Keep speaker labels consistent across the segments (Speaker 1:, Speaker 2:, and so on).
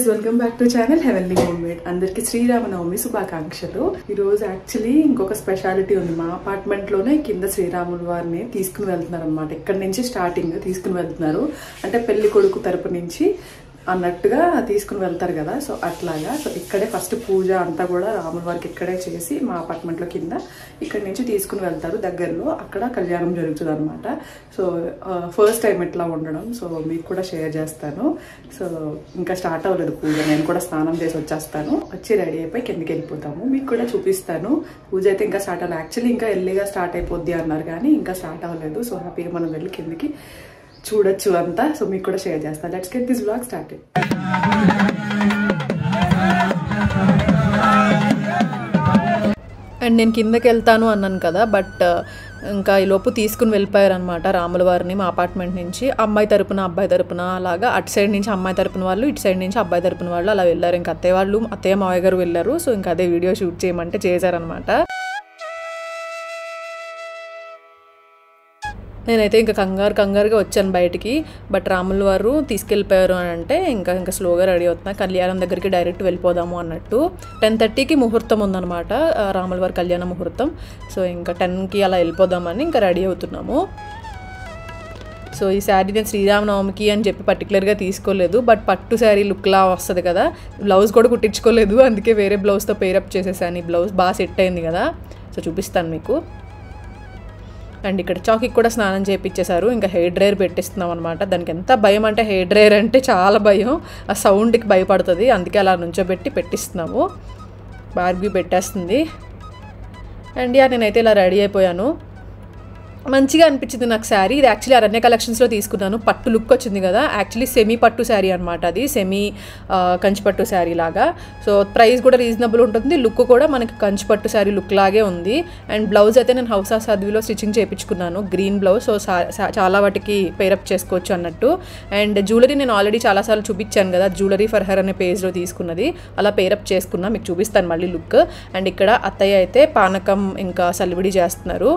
Speaker 1: Welcome back to channel heavenly homemade. అందరికి శ్రీరామనవమి శుభాకాంక్షలు. ఈ రోజు యాక్చువల్లీ ఇంకొక స్పెషాలిటీ ఉంది. మా అపార్ట్మెంట్ లోనే కింద శ్రీరాముల వారిని తీసుకుని వెళ్తున్నారు అనమాట. ఇక్కడ నుంచి స్టార్టింగ్ తీసుకుని వెళ్తున్నారు అంటే పెళ్లి కొడుకు తరపు నుంచి అన్నట్టుగా తీసుకుని వెళ్తారు కదా. సో అట్లాగా సో ఇక్కడే ఫస్ట్ పూజ అంతా కూడా రాముల వారికి ఇక్కడే చేసి మా అపార్ట్మెంట్ లో కింద ఇక్కడి నుంచి తీసుకుని వెళ్తారు. దగ్గరలో అక్కడ కళ్యాణం జరుగుతుంది అనమాట. సో ఫస్ట్ టైం ఇట్లా ఉండడం, సో మీకు కూడా షేర్ చేస్తాను. సో ఇంకా స్టార్ట్ అవ్వలేదు పూజ, నేను కూడా స్నానం చేసి వచ్చేస్తాను. వచ్చి రెడీ అయిపోయి కిందకి వెళ్ళిపోతాము. మీకు కూడా చూపిస్తాను. పూజ అయితే ఇంకా స్టార్ట్ అవ్వలేదు. యాక్చువల్లీ ఇంకా ఎర్లీగా స్టార్ట్ అయిపోద్ది అన్నారు కానీ ఇంకా స్టార్ట్ అవ్వలేదు. సో హ్యాపీగా మనం వెళ్ళి కిందకి చూడొచ్చు అంతా. సో మీకు కూడా షేర్ చేస్తాను. Let's get this vlog started. And నేను కిందకి వెళ్తాను అన్నాను కదా, బట్ ఇంకా ఈ లోపు తీసుకుని వెళ్ళిపోయారు అనమాట రాముల వారిని మా అపార్ట్మెంట్ నుంచి. అమ్మాయి తరపున అబ్బాయి తరపున అలాగా అటు సైడ్ నుంచి అమ్మాయి తరపున వాళ్ళు, ఇటు సైడ్ నుంచి అబ్బాయి తరపున వాళ్ళు అలా వెళ్ళారు. ఇంకా అత్తయ్య వాళ్ళు, అత్తయ్య మావయ్య గారు వెళ్ళారు. సో ఇంకా అదే వీడియో షూట్ చేయమంటే చేశారనమాట. నేనైతే ఇంకా కంగారుగా వచ్చాను బయటికి. బట్ రాముల వారు తీసుకెళ్ళిపోయారు అని అంటే ఇంకా స్లోగా రెడీ అవుతున్నా. కళ్యాణం దగ్గరికి డైరెక్ట్ వెళ్ళిపోదాము అన్నట్టు. 10:30కి ముహూర్తం ఉందన్నమాట, రాముల వారి కళ్యాణ ముహూర్తం. సో ఇంకా 10కి అలా వెళ్ళిపోదామని ఇంకా రెడీ అవుతున్నాము. సో ఈ శారీ నేను శ్రీరామనవమికి అని చెప్పి పర్టికులర్గా తీసుకోలేదు, బట్ పట్టు శారీ లుక్లా వస్తుంది కదా. బ్లౌజ్ కూడా కుట్టించుకోలేదు, అందుకే వేరే బ్లౌజ్తో పేరప్ చేసేసాను. ఈ బ్లౌజ్ బాగా సెట్ అయింది కదా. సో చూపిస్తాను మీకు. అండ్ ఇక్కడ చాకీకి కూడా స్నానం చేయించేశారు. ఇంకా హెయిర్ డ్రైయర్ పెట్టిస్తున్నాం అనమాట. దానికి ఎంత భయం అంటే హెయిర్ డ్రైయర్ అంటే చాలా భయం, ఆ సౌండ్కి భయపడుతుంది. అందుకే అలా నుంచోబెట్టి పెట్టిస్తున్నాము. బార్బీ పెట్టేస్తుంది. అండ్ నేనైతే ఇలా రెడీ అయిపోయాను. మంచిగా అనిపించింది నాకు శారీ. ఇది యాక్చువల్లీ అరణ్య కలెక్షన్స్లో తీసుకున్నాను. పట్టు లుక్ వచ్చింది కదా. యాక్చువల్లీ సెమీ పట్టు శారీ అనమాట. అది సెమీ కంచిపట్టు శారీ లాగా. సో ప్రైస్ కూడా రీజనబుల్ ఉంటుంది, లుక్ కూడా మనకి కంచిపట్టు శారీ లుక్ లాగే ఉంది. అండ్ బ్లౌజ్ అయితే నేను హౌస్ ఆఫ్ సద్విలో స్టిచ్చింగ్ చేయించుకున్నాను, గ్రీన్ బ్లౌజ్. సో చాలా వాటికి పేరప్ చేసుకోవచ్చు అన్నట్టు. అండ్ జ్యువెలరీ నేను ఆల్రెడీ చాలాసార్లు చూపించాను కదా, జ్యువెలరీ ఫర్ హర్ అనే పేజ్లో తీసుకున్నది. అలా పేరప్ చేసుకున్నా, మీకు చూపిస్తాను మళ్ళీ లుక్. అండ్ ఇక్కడ అత్తయ్య అయితే పానకం ఇంకా సల్విడి చేస్తున్నారు.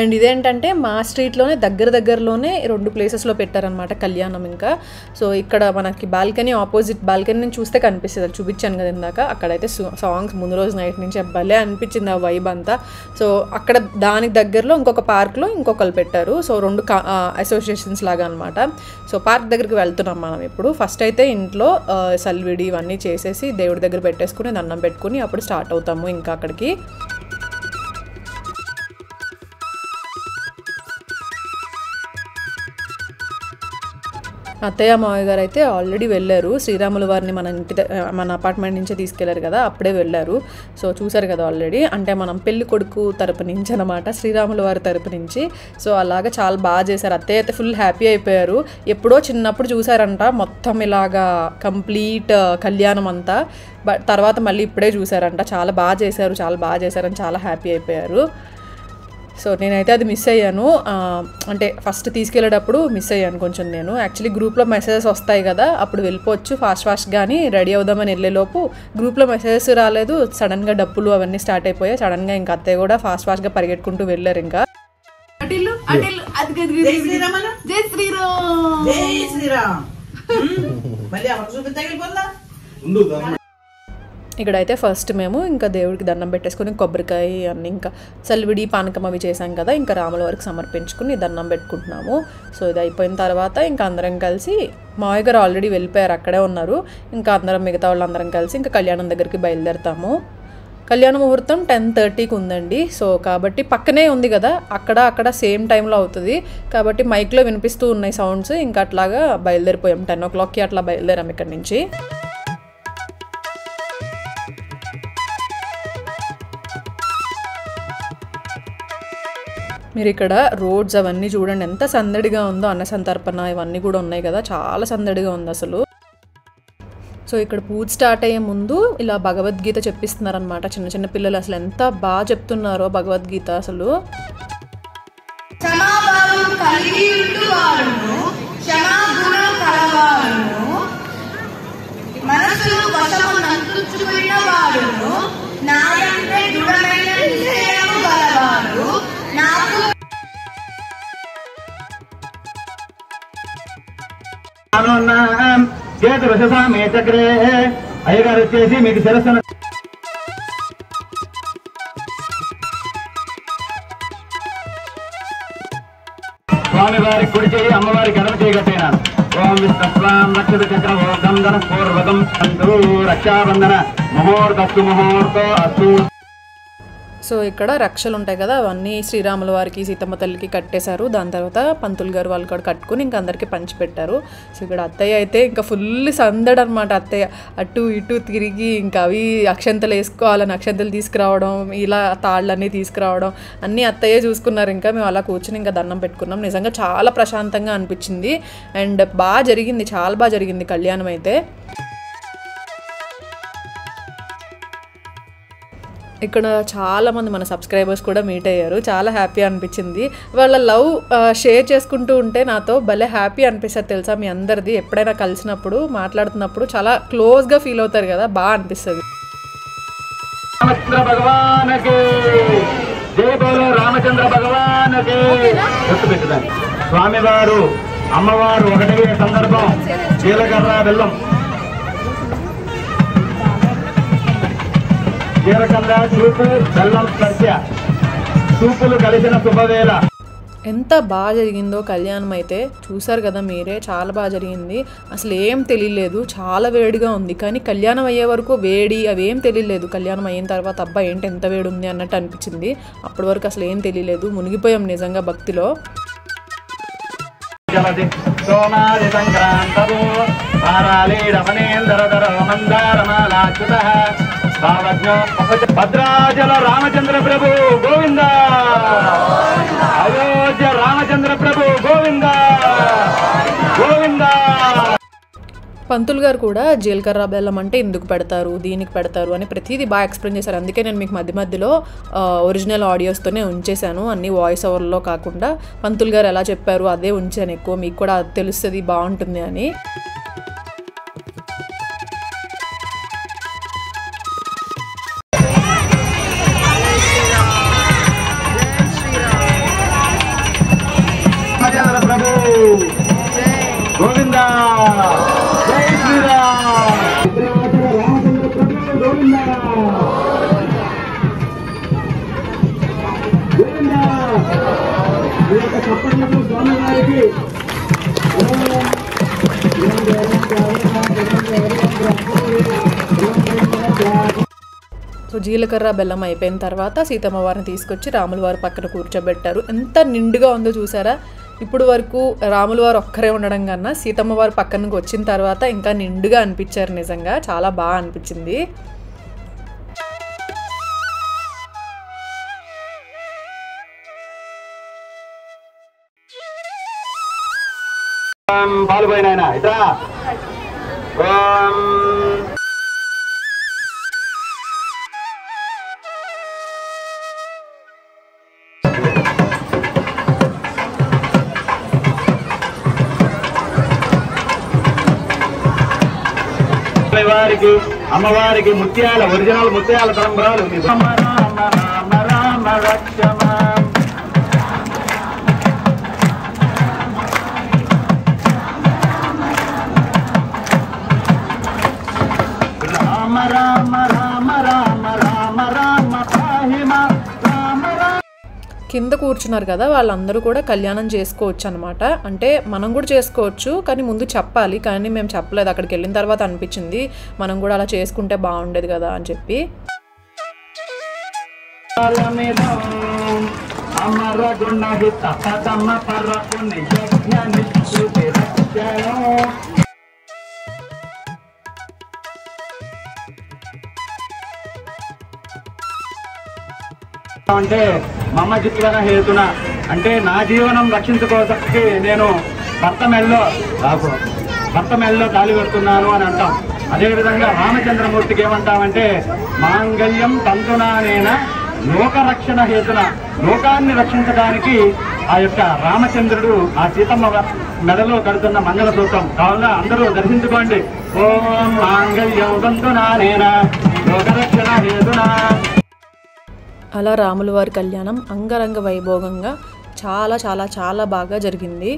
Speaker 1: అండ్ ఇదేంటంటే మా స్ట్రీట్లోనే దగ్గరలోనే 2 ప్లేసెస్లో పెట్టారనమాట కళ్యాణం. ఇంకా సో ఇక్కడ మనకి బాల్కనీ, ఆపోజిట్ బాల్కనీ నుంచి చూస్తే కనిపిస్తుంది. అది చూపించాను కదా ఇందాక. అక్కడైతే సాంగ్స్ ముందు రోజు నైట్ నుంచి భలే అనిపించింది ఆ వైబ్ అంతా. సో అక్కడ దానికి దగ్గరలో ఇంకొక పార్క్లో ఇంకొకరు పెట్టారు. సో 2 అసోసియేషన్స్ లాగా అనమాట. సో పార్క్ దగ్గరికి వెళ్తున్నాం మనం ఇప్పుడు. ఫస్ట్ అయితే ఇంట్లో సల్విడి ఇవన్నీ చేసేసి దేవుడి దగ్గర పెట్టేసుకుని దండం పెట్టుకుని అప్పుడు స్టార్ట్ అవుతాము ఇంకా అక్కడికి. అత్తయ్య మావయ్య గారు అయితే ఆల్రెడీ వెళ్ళారు. శ్రీరాముల వారిని మన అపార్ట్మెంట్ నుంచే తీసుకెళ్లారు కదా, అప్పుడే వెళ్ళారు. సో చూసారు కదా ఆల్రెడీ. అంటే మనం పెళ్లి కొడుకు తరపు నుంచి అనమాట, శ్రీరాముల వారి తరపు నుంచి. సో అలాగా చాలా బాగా చేశారు. అత్తయ్య అయితే ఫుల్ హ్యాపీ అయిపోయారు. ఎప్పుడో చిన్నప్పుడు చూసారంట మొత్తం ఇలాగా కంప్లీట్ కళ్యాణం అంతా. బట్ తర్వాత మళ్ళీ ఇప్పుడే చూసారంట. చాలా బాగా చేశారని చాలా హ్యాపీ అయిపోయారు. సో నేనైతే అది మిస్ అయ్యాను. అంటే ఫస్ట్ తీసుకెళ్ళేటప్పుడు మిస్ అయ్యాను కొంచెం. నేను యాక్చువల్లీ గ్రూప్లో మెసేజెస్ వస్తాయి కదా, అప్పుడు వెళ్ళిపోవచ్చు ఫాస్ట్ కానీ రెడీ అవుదామని వెళ్ళేలోపు గ్రూప్లో మెసేజెస్ రాలేదు. సడన్గా డప్పులు అవన్నీ స్టార్ట్ అయిపోయాయి. సడన్గా ఇంకా అత్తయ్య కూడా ఫాస్ట్గా పరిగెట్టుకుంటూ వెళ్ళారు. ఇంకా ఇక్కడైతే ఫస్ట్ మేము ఇంకా దేవుడికి దండం పెట్టేసుకుని కొబ్బరికాయ అన్ని ఇంకా సల్విడి పానకం అవి చేసాం కదా, ఇంకా రాముల వారికి సమర్పించుకుని దండం పెట్టుకుంటున్నాము. సో ఇది అయిపోయిన తర్వాత ఇంకా అందరం కలిసి, మావయ్య గారు ఆల్రెడీ వెళ్ళిపోయారు, అక్కడే ఉన్నారు. ఇంకా అందరం మిగతా వాళ్ళందరం కలిసి ఇంకా కళ్యాణం దగ్గరికి బయలుదేరుతాము. కళ్యాణ ముహూర్తం 10:30కి ఉందండి. సో కాబట్టి పక్కనే ఉంది కదా, అక్కడ సేమ్ టైంలో అవుతుంది కాబట్టి మైక్లో వినిపిస్తూ ఉన్నాయి సౌండ్స్. ఇంకా అట్లాగా బయలుదేరిపోయాం. 10 o'clockకి అట్లా బయలుదేరాం ఇక్కడ నుంచి. మీరు ఇక్కడ రోడ్స్ అవన్నీ చూడండి ఎంత సందడిగా ఉందో. అన్న సంతర్పణ ఇవన్నీ కూడా ఉన్నాయి కదా, చాలా సందడిగా ఉంది అసలు. సో ఇక్కడ పూజ స్టార్ట్ అయ్యే ముందు ఇలా భగవద్గీత చెప్పిస్తున్నారనమాట. చిన్న పిల్లలు అసలు ఎంత బాగా చెప్తున్నారో భగవద్గీత అసలు.
Speaker 2: అయ్యగారు వచ్చేసి మీకు శిరస్సును స్వామివారి కుడి చేయి అమ్మవారి గడప చేయగట్టేనాను. ఓం విష్ణుస్వాం నక్షత చక్ర ఓం ధన పూర్వకం సంతు రక్షాబంధన ముహూర్తస్తు ముహూర్తో అస్తు.
Speaker 1: సో ఇక్కడ రక్షలు ఉంటాయి కదా, అవన్నీ శ్రీరాముల వారికి సీతమ్మ తల్లికి కట్టేశారు. దాని తర్వాత పంతులు గారు వాళ్ళు కూడా కట్టుకుని ఇంకా అందరికీ పంచిపెట్టారు. సో ఇక్కడ అత్తయ్య అయితే ఇంకా ఫుల్ సందడి అనమాట. అత్తయ్య అటు ఇటు తిరిగి ఇంకా అవి అక్షంతలు వేసుకోవాలని అక్షంతలు తీసుకురావడం, ఇలా తాళ్ళన్నీ తీసుకురావడం అన్నీ అత్తయ్య చూసుకున్నారు. ఇంకా మేము అలా కూర్చుని ఇంకా దండం పెట్టుకున్నాం. నిజంగా చాలా ప్రశాంతంగా అనిపించింది అండ్ బాగా జరిగింది, చాలా బాగా జరిగింది కళ్యాణం అయితే. ఇక్కడ చాలామంది మన సబ్స్క్రైబర్స్ కూడా మీట్ అయ్యారు. చాలా హ్యాపీ అనిపించింది. వాళ్ళ లవ్ షేర్ చేసుకుంటూ ఉంటే నాతో భలే హ్యాపీ అనిపిస్తుంది తెలుసా. మీ అందరిది ఎప్పుడైనా కలిసినప్పుడు మాట్లాడుతున్నప్పుడు చాలా క్లోజ్గా ఫీల్ అవుతారు కదా, బాగా అనిపిస్తుంది.
Speaker 2: రామచంద్ర భగవానకి జై బోలో రామచంద్ర భగవానకి. గుర్తుపెట్టుదాన్ని స్వామివారు అమ్మవారు ఒకటే సందర్భం జీలకర్ర బెల్లం జీలకర్ర చూపు బెల్లం స్పర్శ చూపులు కలిసిన శుభవేళ.
Speaker 1: ఎంత బాగా జరిగిందో కళ్యాణం అయితే చూసారు కదా మీరే. చాలా బాగా జరిగింది. అసలు ఏం తెలియలేదు, చాలా వేడిగా ఉంది. కానీ కళ్యాణం అయ్యే వరకు వేడి అవేం తెలియలేదు. కళ్యాణం అయిన తర్వాత అబ్బా ఏంటి ఎంత వేడి ఉంది అన్నట్టు అనిపించింది. అప్పటి వరకు అసలు ఏం తెలియలేదు. మునిగిపోయాం నిజంగా భక్తిలో.
Speaker 2: సోమాది సంక్రాంతము భద్రాచల రామచంద్ర ప్రభు గోవింద, అయోధ్య రామచంద్ర ప్రభు గోవింద గోవింద.
Speaker 1: పంతులు గారు కూడా జీలకర్ర బెల్లం అంటే ఎందుకు పెడతారు, దీనికి పెడతారు అని ప్రతిదీ బాగా ఎక్స్ప్లెయిన్ చేశారు. అందుకే నేను మీకు మధ్య మధ్యలో ఒరిజినల్ ఆడియోస్తోనే ఉంచేశాను, అన్ని వాయిస్ ఓవర్లో కాకుండా. పంతులు గారు ఎలా చెప్పారు అదే ఉంచాను ఎక్కువ, మీకు కూడా తెలుస్తుంది బాగుంటుంది అని.
Speaker 2: గోవింద జై శ్రీరామ్. రామచంద్ర ప్రభు గోవింద గోవింద. ఈ యొక్క చప్పట్లకు స్వామి వారికి
Speaker 1: సో జీలకర్ర బెల్లం అయిపోయిన తర్వాత సీతమ్మ వారిని తీసుకొచ్చి రాముల వారి పక్కన కూర్చోబెట్టారు. ఎంత నిండుగా ఉందో చూసారా. ఇప్పుడు వరకు రాముల వారు ఒక్కరే ఉండడం కన్నా సీతమ్మ వారు పక్కనకి వచ్చిన తర్వాత ఇంకా నిండుగా అనిపించారు. నిజంగా చాలా బాగా అనిపించింది.
Speaker 2: పాల్గొయినా ఇట్రా. వారికి అమ్మవారికి ముత్యాల ఒరిజినల్ ముత్యాల తలంబరాలు. రామ రామ రామ రామ రక్షమ రామ రామ రామ రామ రామ రామ పాహిమ రామ రామ.
Speaker 1: కింద కూర్చున్నారు కదా వాళ్ళందరూ కూడా కళ్యాణం చేసుకోవచ్చు అనమాట. అంటే మనం కూడా చేసుకోవచ్చు కానీ ముందు చెప్పాలి, కానీ మేము చెప్పలేదు. అక్కడికి వెళ్ళిన తర్వాత అనిపించింది మనం కూడా అలా చేసుకుంటే బాగుండేది కదా అని చెప్పి.
Speaker 2: అంటే మమ్మ జీవన హేతున అంటే నా జీవనం రక్షించుకోవడానికి నేను భర్త మెల్లో తాళి కడుతున్నాను అని అంటాం. అదేవిధంగా రామచంద్రమూర్తికి ఏమంటామంటే మాంగళ్యం తంతునానేన లోకరక్షణ హేతున, లోకాన్ని రక్షించడానికి ఆ యొక్క రామచంద్రుడు ఆ సీతమ్మ మెడలో కడుతున్న మంగళసూత్రం. కావున అందరూ దర్శించుకోండి. ఓం మాంగళ్యం తంతునానేన లోకరక్షణ హేతున.
Speaker 1: అలా రాముల వారి కళ్యాణం అంగరంగ వైభోగంగా చాలా చాలా చాలా బాగా జరిగింది.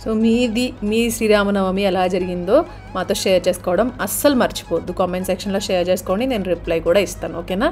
Speaker 1: సో మీ శ్రీరామనవమి ఎలా జరిగిందో మాతో షేర్ చేసుకోవడం అస్సలు మర్చిపోవద్దు. కామెంట్ సెక్షన్లో షేర్ చేసుకోండి, నేను రిప్లై కూడా ఇస్తాను. ఓకేనా?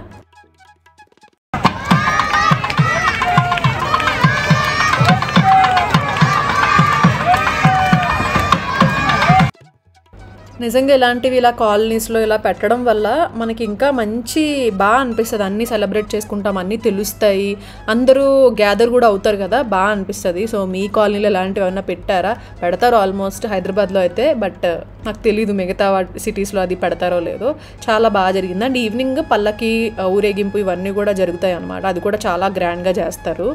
Speaker 1: నిజంగా ఇలాంటివి ఇలా కాలనీస్లో ఇలా పెట్టడం వల్ల మనకి ఇంకా మంచి బాగా అనిపిస్తుంది. అన్నీ సెలబ్రేట్ చేసుకుంటాం, అన్నీ తెలుస్తాయి, అందరూ గ్యాదర్ కూడా అవుతారు కదా, బాగా అనిపిస్తుంది. సో మీ కాలనీలో ఇలాంటివి ఏమైనా పెట్టారా? పెడతారు ఆల్మోస్ట్ హైదరాబాద్లో అయితే, బట్ నాకు తెలీదు మిగతా సిటీస్లో అది పెడతారో లేదో. చాలా బాగా జరిగింది. అండ్ ఈవినింగ్ పల్లకి ఊరేగింపు ఇవన్నీ కూడా జరుగుతాయి అన్నమాట. అది కూడా చాలా గ్రాండ్గా చేస్తారు.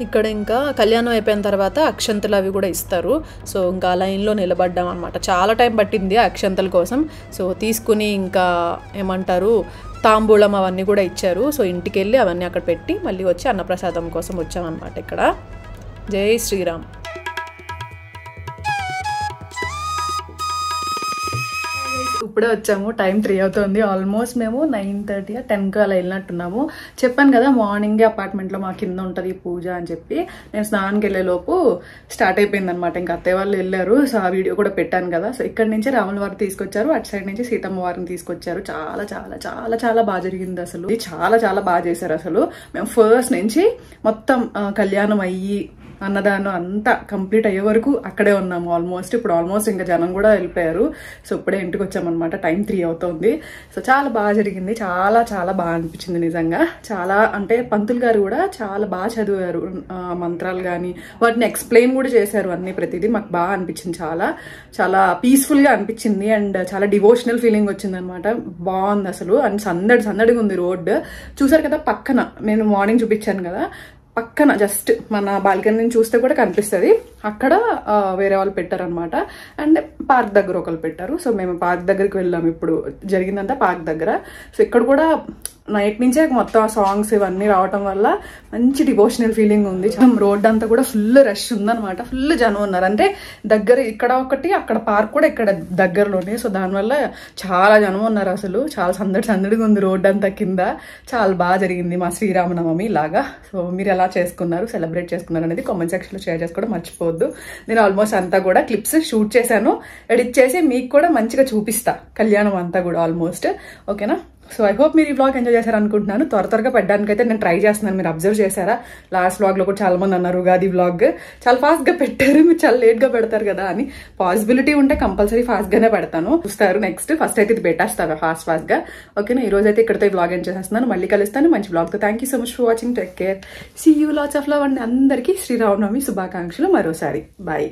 Speaker 1: ఇక్కడ ఇంకా కళ్యాణం అయిపోయిన తర్వాత అక్షంతలు అవి కూడా ఇస్తారు. సో ఇంకా లైన్లో నిలబడ్డాం అనమాట. చాలా టైం పట్టింది అక్షంతల కోసం. సో తీసుకుని ఇంకా ఏమంటారు తాంబూలం అవన్నీ కూడా ఇచ్చారు. సో ఇంటికి వెళ్ళి అవన్నీ అక్కడ పెట్టి మళ్ళీ వచ్చి అన్నప్రసాదం కోసం వచ్చామన్నమాట. ఇక్కడ జై శ్రీరామ్. ఇప్పుడే వచ్చాము. టైం 3 అవుతుంది. ఆల్మోస్ట్ మేము 9:30 10కి అలా వెళ్ళినట్టున్నాము. చెప్పాను కదా మార్నింగే అపార్ట్మెంట్లో మా కింద ఉంటుంది పూజ అని చెప్పి. నేను స్నానానికి వెళ్ళే లోపు స్టార్ట్ అయిపోయింది అనమాట. ఇంకా అత్తయ్య వాళ్ళు వెళ్ళారు. సో ఆ వీడియో కూడా పెట్టాను కదా. సో ఇక్కడ నుంచి రాముల వారిని తీసుకొచ్చారు, అటు సైడ్ నుంచి సీతమ్మ వారిని తీసుకొచ్చారు. చాలా చాలా చాలా చాలా బాగా జరిగింది అసలు. చాలా చాలా బాగా చేశారు అసలు. మేము ఫస్ట్ నుంచి మొత్తం కళ్యాణం అయ్యి అన్నదానం అంతా కంప్లీట్ అయ్యే వరకు అక్కడే ఉన్నాము ఆల్మోస్ట్. ఇప్పుడు ఆల్మోస్ట్ ఇంకా జనం కూడా వెళ్ళిపోయారు. సో ఇప్పుడే ఇంటికి వచ్చామన్నమాట. టైం 3 అవుతుంది. సో చాలా బాగా జరిగింది. చాలా చాలా బాగా అనిపించింది నిజంగా. చాలా అంటే పంతులు గారు కూడా చాలా బాగా చదివారు మంత్రాలు కానీ, వాటిని ఎక్స్ప్లెయిన్ కూడా చేశారు అన్ని ప్రతిదీ. మాకు బాగా అనిపించింది. చాలా చాలా పీస్ఫుల్గా అనిపించింది. అండ్ చాలా డివోషనల్ ఫీలింగ్ వచ్చింది అనమాట. బాగుంది అసలు. అండ్ సందడిగా ఉంది రోడ్. చూసారు కదా పక్కన, నేను మార్నింగ్ చూపించాను కదా, పక్కన జస్ట్ మన బాల్కనీ నుంచి చూస్తే కూడా కనిపిస్తుంది. అక్కడ వేరే వాళ్ళు పెట్టారనమాట. అండ్ పార్క్ దగ్గర ఒకరు పెట్టారు. సో మేము పార్క్ దగ్గరికి వెళ్ళాము. ఇప్పుడు జరిగిందంతా పార్క్ దగ్గర. సో ఇక్కడ కూడా నైట్ నుంచే మొత్తం సాంగ్స్ ఇవన్నీ రావటం వల్ల మంచి డివోషనల్ ఫీలింగ్ ఉంది. రోడ్ అంతా కూడా ఫుల్ రష్ ఉందనమాట. ఫుల్ జనం ఉన్నారు. అంటే దగ్గర ఇక్కడ ఒకటి, అక్కడ పార్క్ కూడా ఇక్కడ దగ్గరలోనే. సో దానివల్ల చాలా జనం ఉన్నారు అసలు. చాలా సందడిగా ఉంది రోడ్ అంతా కింద. చాలా బాగా జరిగింది మా శ్రీరామనవమి లాగా. సో మీరు ఎలా చేసుకున్నారు, సెలబ్రేట్ చేసుకున్నారు అనేది కామెంట్ సెక్షన్లో షేర్ చేసుకోవడం మర్చిపోవద్దు. నేను ఆల్మోస్ట్ అంతా కూడా క్లిప్స్ షూట్ చేశాను, ఎడిట్ చేసి మీకు కూడా మంచిగా చూపిస్తా కళ్యాణం అంతా కూడా ఆల్మోస్ట్. ఓకేనా? సో ఐ హోప్ మీరు ఈ వ్లాగ్ ఎంజాయ్ చేశారు అనుకుంటున్నాను. త్వరగా పెట్టడానికైతే నేను ట్రై చేస్తున్నాను. మీరు అబ్జర్వ్ చేశారా లాస్ట్ వ్లాగ్లో కూడా చాలా మంది అన్నారు ఉగాది వ్లాగ్ చాలా ఫాస్ట్గా పెట్టారు, మీరు చాలా లేట్గా పెడతారు కదా అని. పాసిబిలిటీ ఉంటే కంపల్సరీ ఫాస్ట్గానే పెడతాను. చూస్తారు నెక్స్ట్ ఫస్ట్ అయితే ఇది పెట్టేస్తాను ఫాస్ట్గా. ఓకేనా? ఈ రోజు అయితే ఇక్కడతో ఈ వ్లాగ్ ఎంజాయ్ చేసేస్తున్నాను. మళ్ళీ కలుస్తాను మంచి వ్లాగ్తో. Thank you so much for watching. Take care. See you. Lots of love అండి అందరికీ. శ్రీరామనవమి శుభాకాంక్షలు మరోసారి. బాయ్.